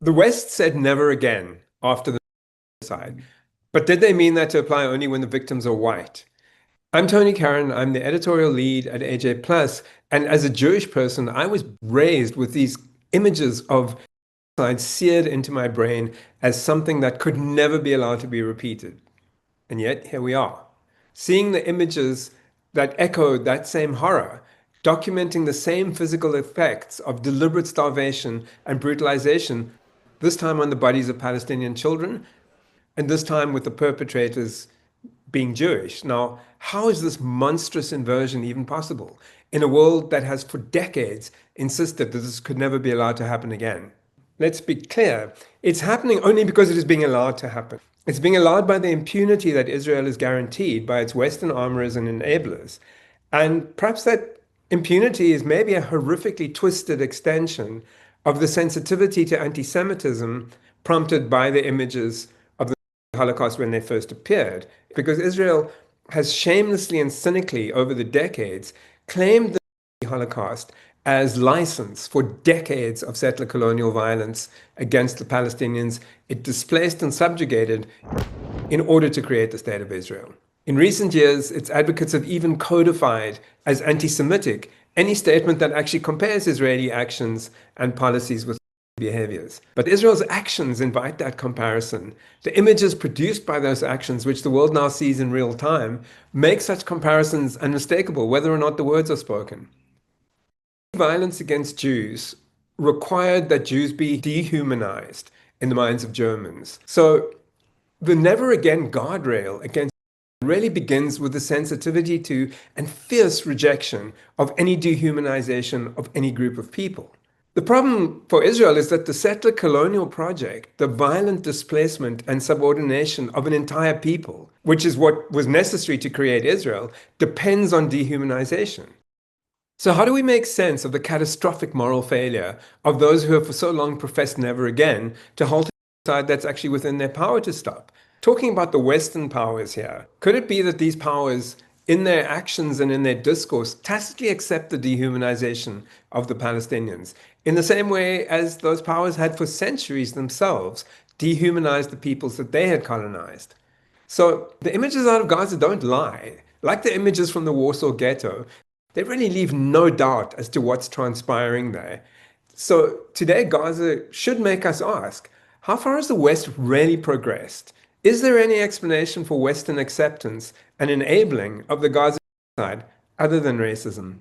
The West said never again after the genocide. But did they mean that to apply only when the victims are white? I'm Tony Karan. I'm the editorial lead at AJ Plus. And as a Jewish person, I was raised with these images of genocide seared into my brain as something that could never be allowed to be repeated. And yet, here we are, seeing the images that echoed that same horror, documenting the same physical effects of deliberate starvation and brutalization, this time on the bodies of Palestinian children, and this time with the perpetrators being Jewish. Now, how is this monstrous inversion even possible in a world that has for decades insisted that this could never be allowed to happen again? Let's be clear, it's happening only because it is being allowed to happen. It's being allowed by the impunity that Israel is guaranteed by its Western armorers and enablers. And perhaps that impunity is maybe a horrifically twisted extension of the sensitivity to anti-Semitism prompted by the images of the Holocaust when they first appeared. Because Israel has shamelessly and cynically over the decades claimed the Holocaust as license for decades of settler colonial violence against the Palestinians it displaced and subjugated in order to create the State of Israel. In recent years, its advocates have even codified as anti-Semitic any statement that actually compares Israeli actions and policies with behaviors. But Israel's actions invite that comparison. The images produced by those actions, which the world now sees in real time, make such comparisons unmistakable, whether or not the words are spoken. Violence against Jews required that Jews be dehumanized in the minds of Germans. So the never again guardrail against really begins with the sensitivity to and fierce rejection of any dehumanization of any group of people. The problem for Israel is that the settler colonial project, the violent displacement and subordination of an entire people, which is what was necessary to create Israel, depends on dehumanization. So how do we make sense of the catastrophic moral failure of those who have for so long professed never again to halt a genocide that's actually within their power to stop? Talking about the Western powers here, could it be that these powers, in their actions and in their discourse, tacitly accept the dehumanization of the Palestinians, in the same way as those powers had for centuries themselves dehumanized the peoples that they had colonized? So the images out of Gaza don't lie. Like the images from the Warsaw Ghetto, they really leave no doubt as to what's transpiring there. So today, Gaza should make us ask, how far has the West really progressed? Is there any explanation for Western acceptance and enabling of the Gaza genocide other than racism?